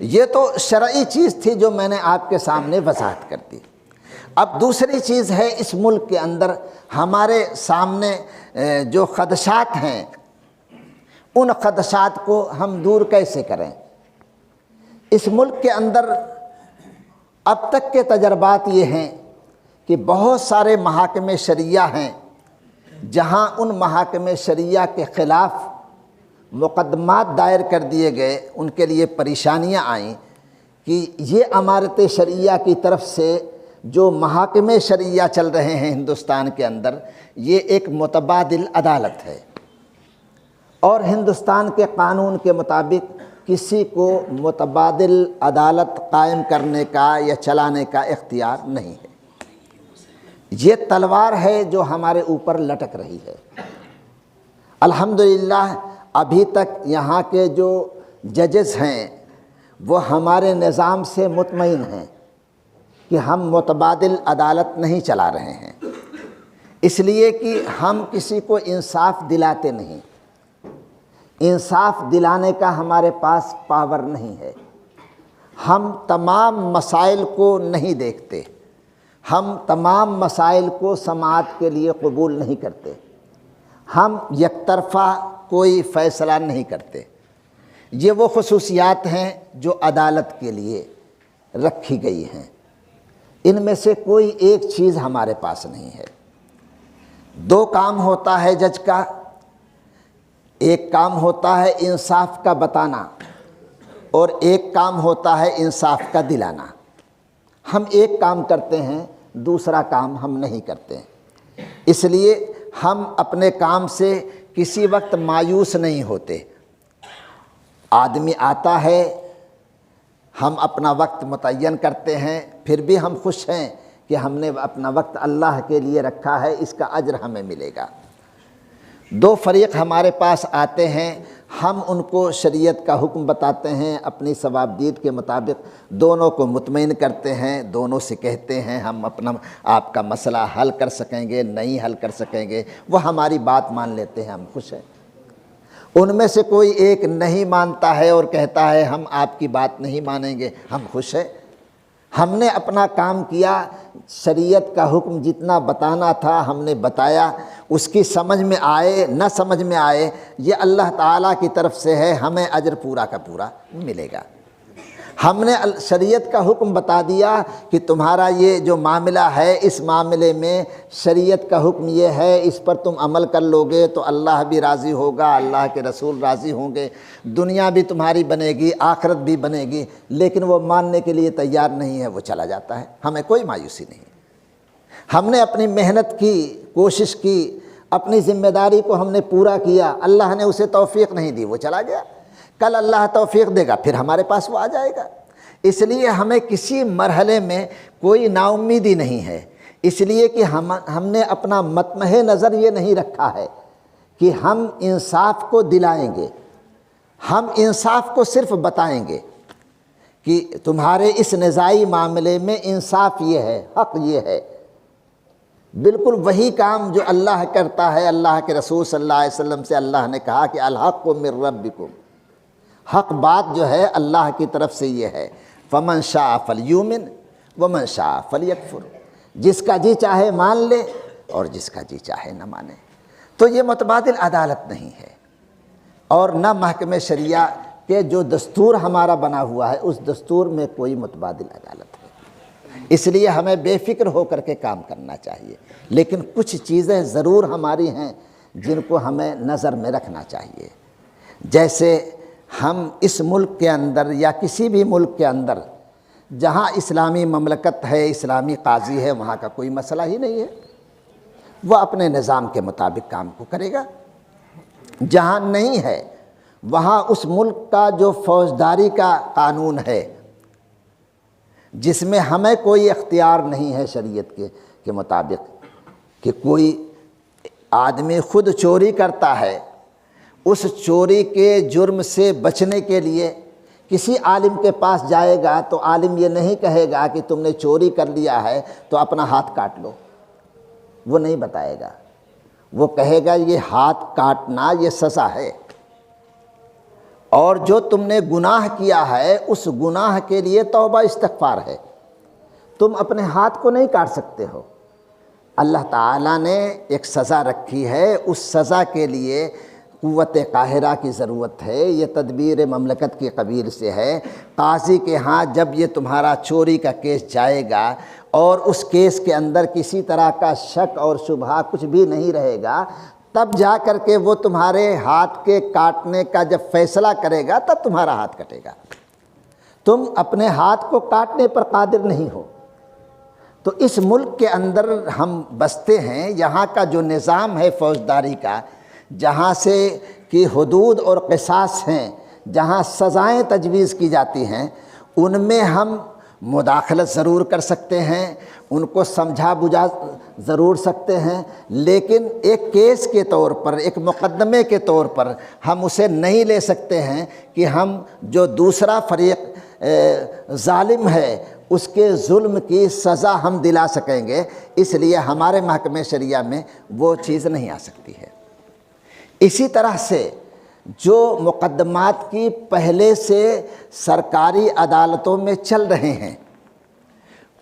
یہ تو شرعی چیز تھی جو میں نے آپ کے سامنے وضاحت کر دی۔ اب دوسری چیز ہے اس ملک کے اندر ہمارے سامنے جو خدشات ہیں، ان خدشات کو ہم دور کیسے کریں۔ اس ملک کے اندر اب تک کے تجربات یہ ہیں کہ بہت سارے محاکم شرعیہ ہیں جہاں ان محاکم شرعیہ کے خلاف مقدمات دائر کر دیے گئے، ان کے لیے پریشانیاں آئیں کہ یہ امارت شرعیہ کی طرف سے جو محاکم شرعیہ چل رہے ہیں ہندوستان کے اندر، یہ ایک متبادل عدالت ہے، اور ہندوستان کے قانون کے مطابق کسی کو متبادل عدالت قائم کرنے کا یا چلانے کا اختیار نہیں ہے۔ یہ تلوار ہے جو ہمارے اوپر لٹک رہی ہے۔ الحمدللہ ابھی تک یہاں کے جو ججز ہیں وہ ہمارے نظام سے مطمئن ہیں کہ ہم متبادل عدالت نہیں چلا رہے ہیں، اس لیے کہ ہم کسی کو انصاف دلاتے نہیں، انصاف دلانے کا ہمارے پاس پاور نہیں ہے۔ ہم تمام مسائل کو نہیں دیکھتے، ہم تمام مسائل کو سماعت کے لیے قبول نہیں کرتے، ہم یک طرفہ کوئی فیصلہ نہیں کرتے۔ یہ وہ خصوصیات ہیں جو عدالت کے لیے رکھی گئی ہیں، ان میں سے کوئی ایک چیز ہمارے پاس نہیں ہے۔ دو کام ہوتا ہے جج کا، ایک کام ہوتا ہے انصاف کا بتانا اور ایک کام ہوتا ہے انصاف کا دلانا۔ ہم ایک کام کرتے ہیں، دوسرا کام ہم نہیں کرتے، اس لیے ہم اپنے کام سے کسی وقت مایوس نہیں ہوتے۔ آدمی آتا ہے، ہم اپنا وقت متعین کرتے ہیں، پھر بھی ہم خوش ہیں کہ ہم نے اپنا وقت اللہ کے لیے رکھا ہے، اس کا اجر ہمیں ملے گا۔ دو فریق ہمارے پاس آتے ہیں، ہم ان کو شریعت کا حکم بتاتے ہیں، اپنی ثوابدید کے مطابق دونوں کو مطمئن کرتے ہیں، دونوں سے کہتے ہیں ہم اپنا آپ کا مسئلہ حل کر سکیں گے، نہیں حل کر سکیں گے، وہ ہماری بات مان لیتے ہیں، ہم خوش ہیں۔ ان میں سے کوئی ایک نہیں مانتا ہے اور کہتا ہے ہم آپ کی بات نہیں مانیں گے، ہم خوش ہیں۔ ہم نے اپنا کام کیا، شریعت کا حکم جتنا بتانا تھا ہم نے بتایا، اس کی سمجھ میں آئے نہ سمجھ میں آئے یہ اللہ تعالیٰ کی طرف سے ہے، ہمیں اجر پورا کا پورا ملے گا۔ ہم نے شریعت کا حکم بتا دیا کہ تمہارا یہ جو معاملہ ہے، اس معاملے میں شریعت کا حکم یہ ہے، اس پر تم عمل کر لو گے تو اللہ بھی راضی ہوگا، اللہ کے رسول راضی ہوں گے، دنیا بھی تمہاری بنے گی، آخرت بھی بنے گی۔ لیکن وہ ماننے کے لیے تیار نہیں ہے، وہ چلا جاتا ہے، ہمیں کوئی مایوسی نہیں۔ ہم نے اپنی محنت کی، کوشش کی، اپنی ذمہ داری کو ہم نے پورا کیا، اللہ نے اسے توفیق نہیں دی، وہ چلا گیا۔ کل اللہ توفیق دے گا، پھر ہمارے پاس وہ آ جائے گا۔ اس لیے ہمیں کسی مرحلے میں کوئی نا امیدی نہیں ہے، اس لیے کہ ہم نے اپنا مطمع نظر یہ نہیں رکھا ہے کہ ہم انصاف کو دلائیں گے، ہم انصاف کو صرف بتائیں گے کہ تمہارے اس نزاعی معاملے میں انصاف یہ ہے، حق یہ ہے۔ بالکل وہی کام جو اللہ کرتا ہے، اللہ کے رسول صلی اللہ علیہ وسلم سے اللہ نے کہا کہ الحق من ربکم، حق بات جو ہے اللہ کی طرف سے یہ ہے، فمن شاء فلیؤمن ومن شاء فلیکفر، جس کا جی چاہے مان لے اور جس کا جی چاہے نہ مانے۔ تو یہ متبادل عدالت نہیں ہے، اور نہ محکمہ شریعہ کے جو دستور ہمارا بنا ہوا ہے اس دستور میں کوئی متبادل عدالت ہے۔ اس لیے ہمیں بے فکر ہو کر کے کام کرنا چاہیے، لیکن کچھ چیزیں ضرور ہماری ہیں جن کو ہمیں نظر میں رکھنا چاہیے۔ جیسے ہم اس ملک کے اندر یا کسی بھی ملک کے اندر جہاں اسلامی مملکت ہے، اسلامی قاضی ہے، وہاں کا کوئی مسئلہ ہی نہیں ہے، وہ اپنے نظام کے مطابق کام کو کرے گا۔ جہاں نہیں ہے وہاں اس ملک کا جو فوجداری کا قانون ہے، جس میں ہمیں کوئی اختیار نہیں ہے شریعت کے مطابق کہ کوئی آدمی خود چوری کرتا ہے، اس چوری کے جرم سے بچنے کے لیے کسی عالم کے پاس جائے گا تو عالم یہ نہیں کہے گا کہ تم نے چوری کر لیا ہے تو اپنا ہاتھ کاٹ لو، وہ نہیں بتائے گا، وہ کہے گا یہ ہاتھ کاٹنا یہ سزا ہے۔ اور جو تم نے گناہ کیا ہے اس گناہ کے لیے توبہ استغفار ہے۔ تم اپنے ہاتھ کو نہیں کاٹ سکتے ہو، اللہ تعالیٰ نے ایک سزا رکھی ہے، اس سزا کے لیے قوت قاہرہ کی ضرورت ہے۔ یہ تدبیر مملکت کے قبیل سے ہے۔ قاضی کے ہاں جب یہ تمہارا چوری کا کیس جائے گا اور اس کیس کے اندر کسی طرح کا شک اور شبہ کچھ بھی نہیں رہے گا، تب جا کر کے وہ تمہارے ہاتھ کے کاٹنے کا جب فیصلہ کرے گا تب تمہارا ہاتھ کٹے گا۔ تم اپنے ہاتھ کو کاٹنے پر قادر نہیں ہو۔ تو اس ملک کے اندر ہم بستے ہیں، یہاں کا جو نظام ہے فوجداری کا، جہاں سے کہ حدود اور قصاص ہیں، جہاں سزائیں تجویز کی جاتی ہیں، ان میں ہم مداخلت ضرور کر سکتے ہیں، ان کو سمجھا بجھا ضرور سکتے ہیں، لیکن ایک کیس کے طور پر، ایک مقدمے کے طور پر ہم اسے نہیں لے سکتے ہیں کہ ہم جو دوسرا فریق ظالم ہے اس کے ظلم کی سزا ہم دلا سکیں گے۔ اس لیے ہمارے محکمہ شریعہ میں وہ چیز نہیں آ سکتی ہے۔ اسی طرح سے جو مقدمات کی پہلے سے سرکاری عدالتوں میں چل رہے ہیں،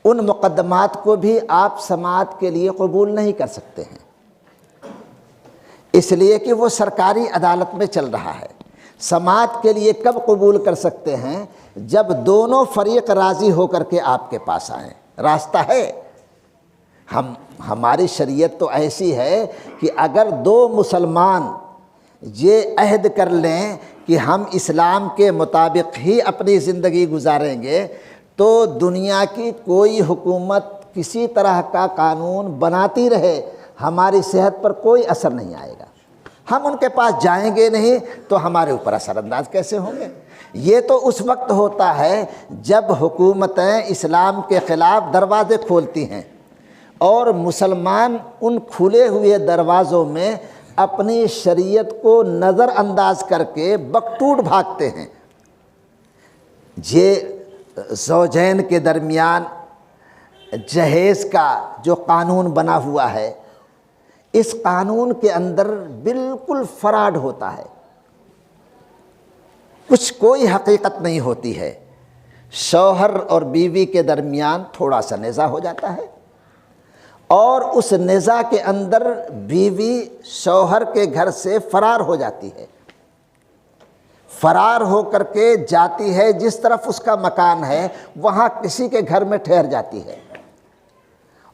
ان مقدمات کو بھی آپ سماعت کے لیے قبول نہیں کر سکتے ہیں، اس لیے کہ وہ سرکاری عدالت میں چل رہا ہے۔ سماعت کے لیے کب قبول کر سکتے ہیں؟ جب دونوں فریق راضی ہو کر کے آپ کے پاس آئیں۔ راستہ ہے، ہماری شریعت تو ایسی ہے کہ اگر دو مسلمان یہ عہد کر لیں کہ ہم اسلام کے مطابق ہی اپنی زندگی گزاریں گے، تو دنیا کی کوئی حکومت کسی طرح کا قانون بناتی رہے، ہماری صحت پر کوئی اثر نہیں آئے گا۔ ہم ان کے پاس جائیں گے نہیں تو ہمارے اوپر اثر انداز کیسے ہوں گے؟ یہ تو اس وقت ہوتا ہے جب حکومتیں اسلام کے خلاف دروازے کھولتی ہیں اور مسلمان ان کھلے ہوئے دروازوں میں اپنی شریعت کو نظر انداز کر کے بکٹوٹ بھاگتے ہیں۔ یہ زوجین کے درمیان جہیز کا جو قانون بنا ہوا ہے، اس قانون کے اندر بالکل فراڈ ہوتا ہے، کچھ کوئی حقیقت نہیں ہوتی ہے۔ شوہر اور بیوی کے درمیان تھوڑا سا نزاع ہو جاتا ہے، اور اس نزاع کے اندر بیوی شوہر کے گھر سے فرار ہو جاتی ہے، فرار ہو کر کے جاتی ہے جس طرف اس کا مکان ہے، وہاں کسی کے گھر میں ٹھہر جاتی ہے،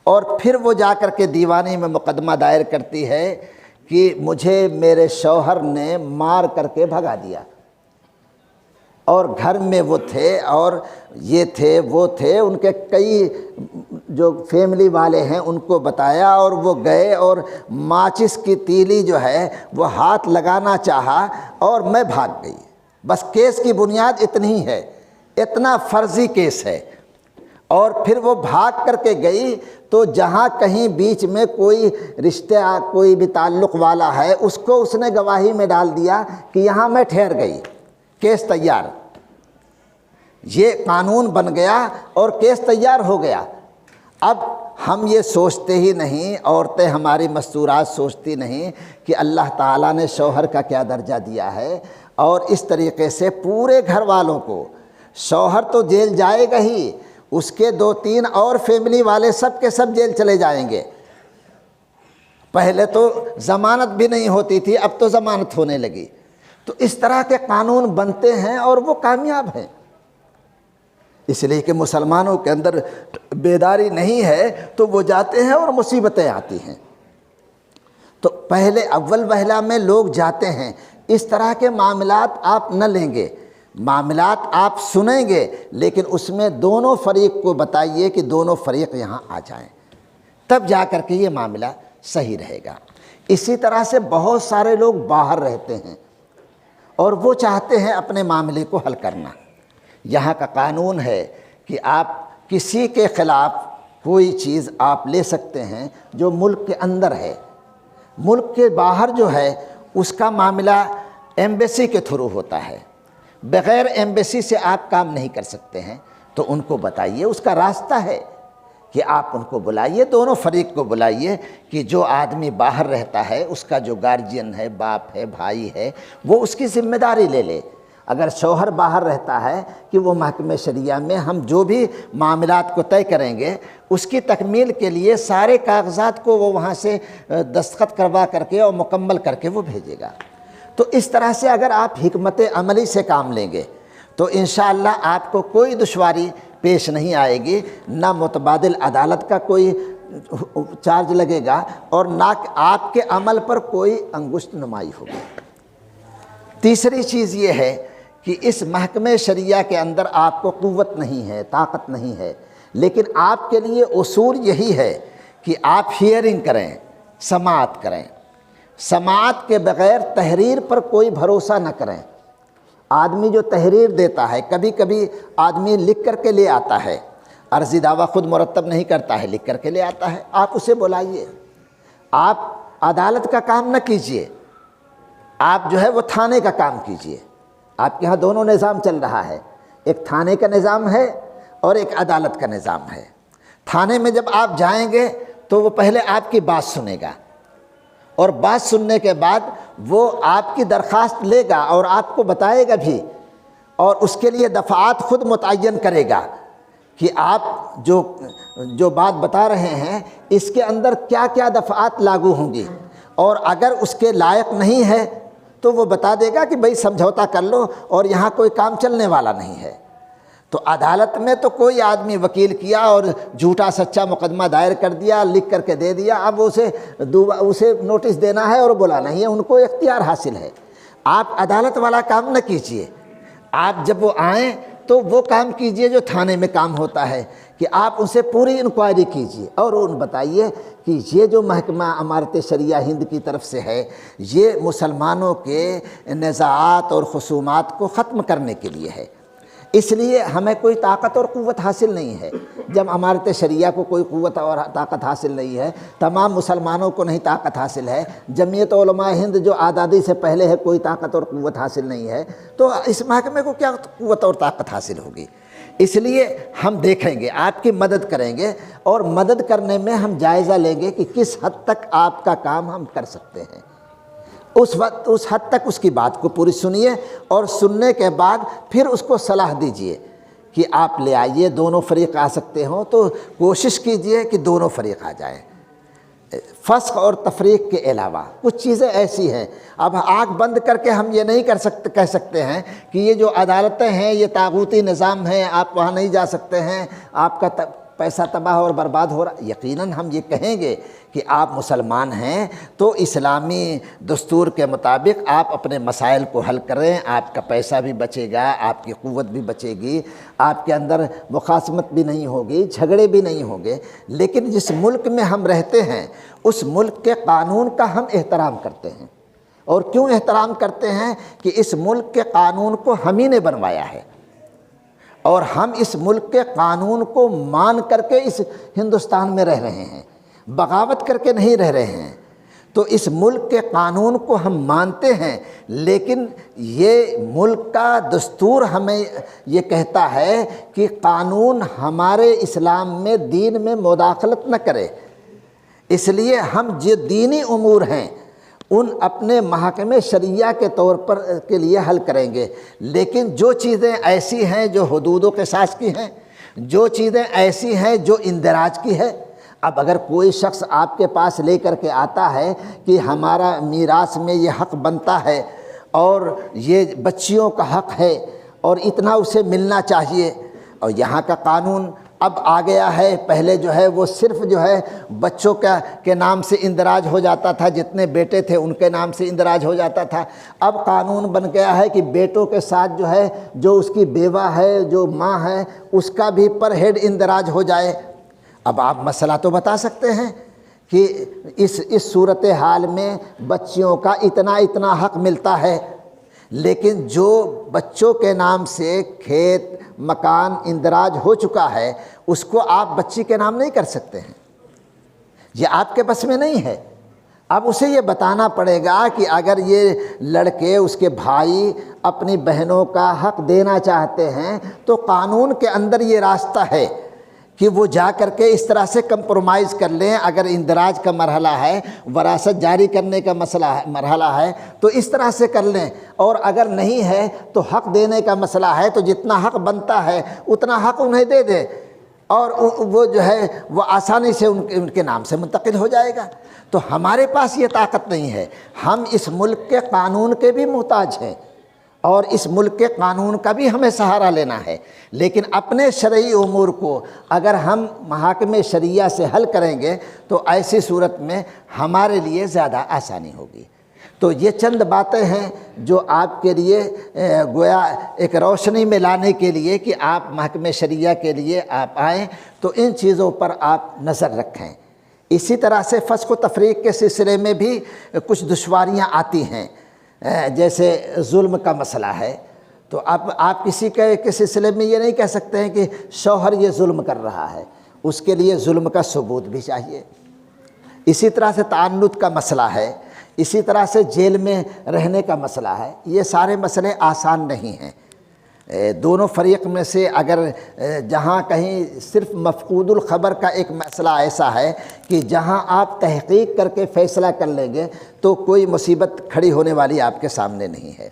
اور پھر وہ جا کر کے دیوانی میں مقدمہ دائر کرتی ہے کہ مجھے میرے شوہر نے مار کر کے بھگا دیا، اور گھر میں وہ تھے اور یہ تھے وہ تھے، ان کے کئی جو فیملی والے ہیں ان کو بتایا، اور وہ گئے اور ماچس کی تیلی جو ہے وہ ہاتھ لگانا چاہا اور میں بھاگ گئی۔ بس کیس کی بنیاد اتنی ہی ہے، اتنا فرضی کیس ہے، اور پھر وہ بھاگ کر کے گئی تو جہاں کہیں بیچ میں کوئی رشتہ کوئی بھی تعلق والا ہے اس کو اس نے گواہی میں ڈال دیا کہ یہاں میں ٹھہر گئی، کیس تیار۔ یہ قانون بن گیا اور کیس تیار ہو گیا۔ اب ہم یہ سوچتے ہی نہیں، عورتیں ہماری مستورات سوچتی نہیں کہ اللہ تعالیٰ نے شوہر کا کیا درجہ دیا ہے، اور اس طریقے سے پورے گھر والوں کو، شوہر تو جیل جائے گا ہی، اس کے 2-3 اور فیملی والے سب کے سب جیل چلے جائیں گے۔ پہلے تو ضمانت بھی نہیں ہوتی تھی، اب تو ضمانت ہونے لگی۔ تو اس طرح کے قانون بنتے ہیں اور وہ کامیاب ہیں، اس لیے کہ مسلمانوں کے اندر بیداری نہیں ہے تو وہ جاتے ہیں اور مصیبتیں آتی ہیں۔ تو پہلے اول وہلہ میں لوگ جاتے ہیں۔ اس طرح کے معاملات آپ نہ لیں گے، معاملات آپ سنیں گے، لیکن اس میں دونوں فریق کو بتائیے کہ دونوں فریق یہاں آ جائیں، تب جا کر کے یہ معاملہ صحیح رہے گا۔ اسی طرح سے بہت سارے لوگ باہر رہتے ہیں اور وہ چاہتے ہیں اپنے معاملے کو حل کرنا۔ یہاں کا قانون ہے کہ آپ کسی کے خلاف کوئی چیز آپ لے سکتے ہیں جو ملک کے اندر ہے، ملک کے باہر جو ہے اس کا معاملہ ایمبیسی کے تھرو ہوتا ہے، بغیر ایمبیسی سے آپ کام نہیں کر سکتے ہیں۔ تو ان کو بتائیے، اس کا راستہ ہے کہ آپ ان کو بلائیے، دونوں فریق کو بلائیے کہ جو آدمی باہر رہتا ہے اس کا جو گارجین ہے، باپ ہے، بھائی ہے، وہ اس کی ذمہ داری لے لے، اگر شوہر باہر رہتا ہے کہ وہ محکمہ شریعہ میں ہم جو بھی معاملات کو طے کریں گے اس کی تکمیل کے لیے سارے کاغذات کو وہ وہاں سے دستخط کروا کر کے اور مکمل کر کے وہ بھیجے گا۔ تو اس طرح سے اگر آپ حکمت عملی سے کام لیں گے تو انشاءاللہ آپ کو کوئی دشواری پیش نہیں آئے گی، نہ متبادل عدالت کا کوئی چارج لگے گا اور نہ آپ کے عمل پر کوئی انگشت نمائی ہوگی۔ تیسری چیز یہ ہے کہ اس محکمہ شریعہ کے اندر آپ کو قوت نہیں ہے، طاقت نہیں ہے، لیکن آپ کے لیے اصول یہی ہے کہ آپ ہیئرنگ کریں، سماعت کریں۔ سماعت کے بغیر تحریر پر کوئی بھروسہ نہ کریں۔ آدمی جو تحریر دیتا ہے، کبھی کبھی آدمی لکھ کر کے لے آتا ہے، عرضی دعویٰ خود مرتب نہیں کرتا ہے، لکھ کر کے لے آتا ہے، آپ اسے بلائیے۔ آپ عدالت کا کام نہ کیجئے، آپ جو ہے وہ تھانے کا کام کیجئے۔ آپ کے ہاں دونوں نظام چل رہا ہے، ایک تھانے کا نظام ہے اور ایک عدالت کا نظام ہے۔ تھانے میں جب آپ جائیں گے تو وہ پہلے آپ کی بات سنے گا، اور بات سننے کے بعد وہ آپ کی درخواست لے گا اور آپ کو بتائے گا بھی، اور اس کے لیے دفعات خود متعین کرے گا کہ آپ جو بات بتا رہے ہیں اس کے اندر کیا کیا دفعات لاگو ہوں گی، اور اگر اس کے لائق نہیں ہے تو وہ بتا دے گا کہ بھئی سمجھوتا کر لو اور یہاں کوئی کام چلنے والا نہیں ہے۔ تو عدالت میں تو کوئی آدمی وکیل کیا اور جھوٹا سچا مقدمہ دائر کر دیا، لکھ کر کے دے دیا، اب اسے نوٹس دینا ہے اور بلانا ہی ہے، ان کو اختیار حاصل ہے۔ آپ عدالت والا کام نہ کیجئے، آپ جب وہ آئیں تو وہ کام کیجئے جو تھانے میں کام ہوتا ہے، کہ آپ ان سے پوری انکوائری کیجئے اور ان بتائیے کہ یہ جو محکمہ امارت شریعہ ہند کی طرف سے ہے یہ مسلمانوں کے نزاعات اور خصومات کو ختم کرنے کے لیے ہے، اس لیے ہمیں کوئی طاقت اور قوت حاصل نہیں ہے۔ جب امارت شریعہ کو کوئی قوت اور طاقت حاصل نہیں ہے، تمام مسلمانوں کو نہیں طاقت حاصل ہے، جمعیت علماء ہند جو آزادی سے پہلے ہے کوئی طاقت اور قوت حاصل نہیں ہے، تو اس محکمے کو کیا قوت اور طاقت حاصل ہوگی؟ اس لیے ہم دیکھیں گے، آپ کی مدد کریں گے، اور مدد کرنے میں ہم جائزہ لیں گے کہ کس حد تک آپ کا کام ہم کر سکتے ہیں۔ اس حد تک اس کی بات کو پوری سنیے، اور سننے کے بعد پھر اس کو صلاح دیجئے کہ آپ لے آئیے، دونوں فریق آ سکتے ہوں تو کوشش کیجئے کہ دونوں فریق آ جائیں۔ فسخ اور تفریق کے علاوہ کچھ چیزیں ایسی ہیں، اب آنکھ بند کر کے ہم یہ نہیں کہہ سکتے ہیں کہ یہ جو عدالتیں ہیں یہ طاغوتی نظام ہے، آپ وہاں نہیں جا سکتے ہیں، آپ کا پیسہ تباہ اور برباد ہو رہا۔ یقیناً ہم یہ کہیں گے کہ آپ مسلمان ہیں تو اسلامی دستور کے مطابق آپ اپنے مسائل کو حل کریں، آپ کا پیسہ بھی بچے گا، آپ کی قوت بھی بچے گی، آپ کے اندر مخاصمت بھی نہیں ہوگی، جھگڑے بھی نہیں ہوں گے۔ لیکن جس ملک میں ہم رہتے ہیں اس ملک کے قانون کا ہم احترام کرتے ہیں، اور کیوں احترام کرتے ہیں کہ اس ملک کے قانون کو ہم ہی نے بنوایا ہے، اور ہم اس ملک کے قانون کو مان کر کے اس ہندوستان میں رہ رہے ہیں، بغاوت کر کے نہیں رہ رہے ہیں۔ تو اس ملک کے قانون کو ہم مانتے ہیں، لیکن یہ ملک کا دستور ہمیں یہ کہتا ہے کہ قانون ہمارے اسلام میں، دین میں مداخلت نہ کرے، اس لیے ہم جو دینی امور ہیں ان اپنے محکمہ شریعہ کے طور پر کے لیے حل کریں گے۔ لیکن جو چیزیں ایسی ہیں جو حدود و قصاص کی ہیں، جو چیزیں ایسی ہیں جو اندراج کی ہے، اب اگر کوئی شخص آپ کے پاس لے کر کے آتا ہے کہ ہمارا میراث میں یہ حق بنتا ہے اور یہ بچیوں کا حق ہے اور اتنا اسے ملنا چاہیے، اور یہاں کا قانون اب آ گیا ہے، پہلے جو ہے وہ صرف جو ہے بچوں کے نام سے اندراج ہو جاتا تھا، جتنے بیٹے تھے ان کے نام سے اندراج ہو جاتا تھا، اب قانون بن گیا ہے کہ بیٹوں کے ساتھ جو ہے جو اس کی بیوہ ہے، جو ماں ہے، اس کا بھی پر ہیڈ اندراج ہو جائے۔ اب آپ مسئلہ تو بتا سکتے ہیں کہ اس صورتحال میں بچیوں کا اتنا حق ملتا ہے، لیکن جو بچوں کے نام سے کھیت مکان اندراج ہو چکا ہے اس کو آپ بچی کے نام نہیں کر سکتے ہیں، یہ آپ کے بس میں نہیں ہے۔ اب اسے یہ بتانا پڑے گا کہ اگر یہ لڑکے، اس کے بھائی اپنی بہنوں کا حق دینا چاہتے ہیں تو قانون کے اندر یہ راستہ ہے کہ وہ جا کر کے اس طرح سے کمپرومائز کر لیں. اگر اندراج کا مرحلہ ہے، وراثت جاری کرنے کا مسئلہ ہے، مرحلہ ہے تو اس طرح سے کر لیں، اور اگر نہیں ہے تو حق دینے کا مسئلہ ہے تو جتنا حق بنتا ہے اتنا حق انہیں دے دے، اور وہ جو ہے وہ آسانی سے ان کے نام سے منتقل ہو جائے گا. تو ہمارے پاس یہ طاقت نہیں ہے. ہم اس ملک کے قانون کے بھی محتاج ہیں، اور اس ملک کے قانون کا بھی ہمیں سہارا لینا ہے. لیکن اپنے شرعی امور کو اگر ہم محاکم شرعیہ سے حل کریں گے تو ایسی صورت میں ہمارے لیے زیادہ آسانی ہوگی. تو یہ چند باتیں ہیں جو آپ کے لیے گویا ایک روشنی میں لانے کے لیے کہ آپ محکمہ شرعیہ کے لیے آپ آئیں تو ان چیزوں پر آپ نظر رکھیں. اسی طرح سے فسخ و تفریق کے سلسلے میں بھی کچھ دشواریاں آتی ہیں، جیسے ظلم کا مسئلہ ہے. تو اب آپ کسی کے سلسلے میں یہ نہیں کہہ سکتے ہیں کہ شوہر یہ ظلم کر رہا ہے، اس کے لیے ظلم کا ثبوت بھی چاہیے. اسی طرح سے تعنت کا مسئلہ ہے، اسی طرح سے جیل میں رہنے کا مسئلہ ہے. یہ سارے مسئلے آسان نہیں ہیں. دونوں فریق میں سے اگر جہاں کہیں صرف مفقود الخبر کا ایک مسئلہ ایسا ہے کہ جہاں آپ تحقیق کر کے فیصلہ کر لیں گے تو کوئی مصیبت کھڑی ہونے والی آپ کے سامنے نہیں ہے.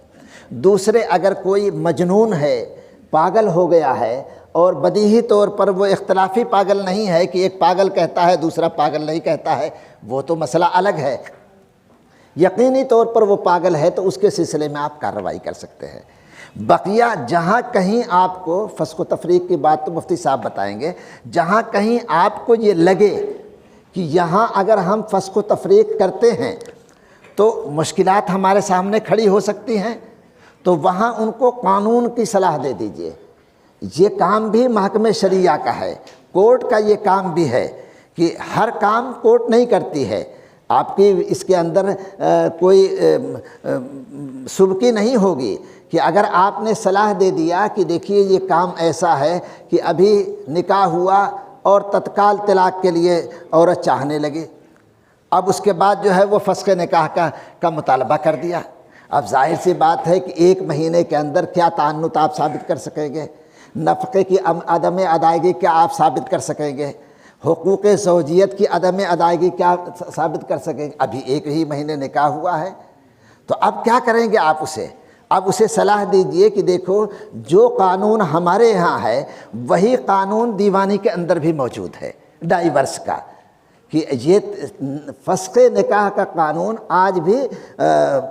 دوسرے اگر کوئی مجنون ہے، پاگل ہو گیا ہے، اور بدیہی طور پر وہ اختلافی پاگل نہیں ہے کہ ایک پاگل کہتا ہے دوسرا پاگل نہیں کہتا ہے، وہ تو مسئلہ الگ ہے. یقینی طور پر وہ پاگل ہے تو اس کے سلسلے میں آپ کارروائی کر سکتے ہیں. بقیہ جہاں کہیں آپ کو فسخ و تفریق کی بات تو مفتی صاحب بتائیں گے، جہاں کہیں آپ کو یہ لگے کہ یہاں اگر ہم فسخ و تفریق کرتے ہیں تو مشکلات ہمارے سامنے کھڑی ہو سکتی ہیں، تو وہاں ان کو قانون کی صلاح دے دیجئے. یہ کام بھی محکمہ شرعیہ کا ہے، کورٹ کا یہ کام بھی ہے کہ ہر کام کورٹ نہیں کرتی ہے. آپ کی اس کے اندر کوئی سبکی نہیں ہوگی کہ اگر آپ نے صلاح دے دیا کہ دیکھیے یہ کام ایسا ہے کہ ابھی نکاح ہوا اور تتکال طلاق کے لیے عورت چاہنے لگی، اب اس کے بعد جو ہے وہ فسخ نکاح کا مطالبہ کر دیا. اب ظاہر سی بات ہے کہ 1 مہینے کے اندر کیا تعنت آپ ثابت کر سکیں گے؟ نفقے کی عدم ادائیگی کیا آپ ثابت کر سکیں گے؟ حقوق زوجیت کی عدم ادائیگی کیا ثابت کر سکیں گے؟ ابھی 1 ہی مہینے نکاح ہوا ہے. تو اب کیا کریں گے آپ اسے؟ اب اسے صلاح دیجئے کہ دیکھو جو قانون ہمارے یہاں ہے وہی قانون دیوانی کے اندر بھی موجود ہے، ڈائیورس کا، کہ یہ فسخ نکاح کا قانون آج بھی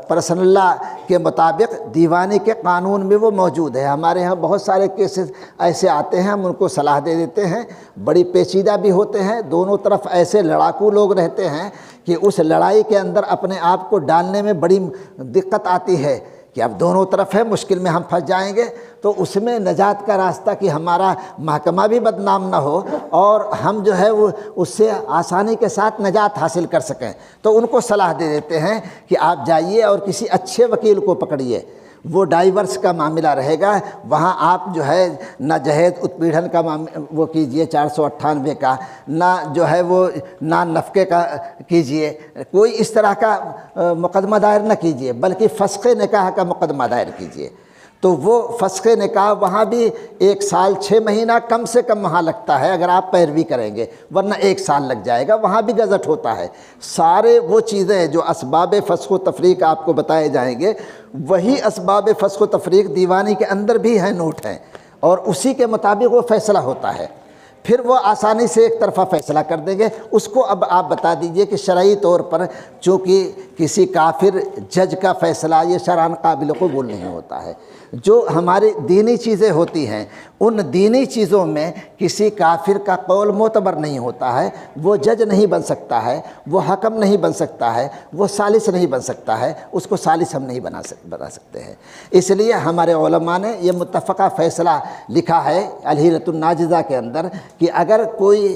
پرسنل لا کے مطابق دیوانی کے قانون میں وہ موجود ہے. ہمارے ہاں بہت سارے کیسز ایسے آتے ہیں، ہم ان کو صلاح دے دیتے ہیں، بڑی پیچیدہ بھی ہوتے ہیں، دونوں طرف ایسے لڑاکو لوگ رہتے ہیں کہ اس لڑائی کے اندر اپنے آپ کو ڈالنے میں بڑی دقت آتی ہے کہ اب دونوں طرف ہے، مشکل میں ہم پھنس جائیں گے. تو اس میں نجات کا راستہ کہ ہمارا محکمہ بھی بدنام نہ ہو اور ہم جو ہے وہ اس سے آسانی کے ساتھ نجات حاصل کر سکیں، تو ان کو صلاح دے دیتے ہیں کہ آپ جائیے اور کسی اچھے وکیل کو پکڑیے، وہ ڈائیورس کا معاملہ رہے گا، وہاں آپ جو ہے نہ جہیز اتپیڑھن کا وہ کیجئے 498 کا، نہ جو ہے وہ نہ نفقے کا کیجئے، کوئی اس طرح کا مقدمہ دائر نہ کیجئے، بلکہ فسخ نکاح کا مقدمہ دائر کیجئے. تو وہ فسخ نکاح وہاں بھی 1 سال 6 مہینہ کم سے کم وہاں لگتا ہے اگر آپ پیروی کریں گے، ورنہ 1 سال لگ جائے گا، وہاں بھی گزٹ ہوتا ہے. سارے وہ چیزیں جو اسباب فسخ و تفریق آپ کو بتائے جائیں گے وہی اسباب فسخ و تفریق دیوانی کے اندر بھی ہیں، نوٹ ہیں، اور اسی کے مطابق وہ فیصلہ ہوتا ہے. پھر وہ آسانی سے ایک طرفہ فیصلہ کر دیں گے. اس کو اب آپ بتا دیجئے کہ شرعی طور پر چونکہ کسی کافر جج کا فیصلہ یہ شرعاً قابل قبول نہیں ہوتا ہے. جو ہماری دینی چیزیں ہوتی ہیں ان دینی چیزوں میں کسی کافر کا قول معتبر نہیں ہوتا ہے. وہ جج نہیں بن سکتا ہے، وہ حکم نہیں بن سکتا ہے، وہ ثالث نہیں بن سکتا ہے، اس کو ثالث ہم نہیں بنا سکتے ہیں. اس لیے ہمارے علماء نے یہ متفقہ فیصلہ لکھا ہے الحیرۃ الناجزہ کے اندر کہ اگر کوئی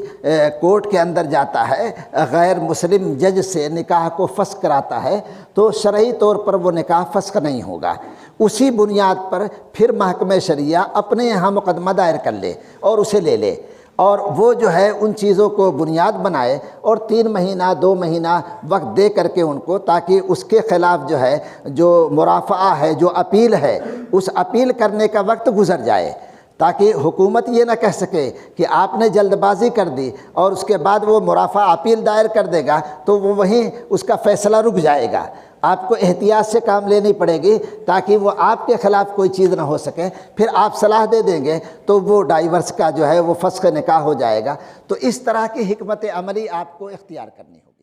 کورٹ کے اندر جاتا ہے غیر مسلم جج سے نکاح کو فسخ کراتا ہے تو شرعی طور پر وہ نکاح فسخ نہیں ہوگا. اسی بنیاد پر پھر محکمہ شرعیہ اپنے یہاں مقدمہ دائر کر لے اور اسے لے لے، اور وہ جو ہے ان چیزوں کو بنیاد بنائے اور 3 مہینہ 2 مہینہ وقت دے کر کے ان کو، تاکہ اس کے خلاف جو ہے جو مرافعہ ہے، جو اپیل ہے، اس اپیل کرنے کا وقت گزر جائے. تاکہ حکومت یہ نہ کہہ سکے کہ آپ نے جلد بازی کر دی اور اس کے بعد وہ مرافع اپیل دائر کر دے گا تو وہ وہیں اس کا فیصلہ رک جائے گا۔ آپ کو احتیاط سے کام لینی پڑے گی تاکہ وہ آپ کے خلاف کوئی چیز نہ ہو سکے، پھر آپ صلاح دے دیں گے تو وہ ڈائیورس کا جو ہے وہ فسخ نکاح ہو جائے گا۔ تو اس طرح کی حکمت عملی آپ کو اختیار کرنی ہوگی۔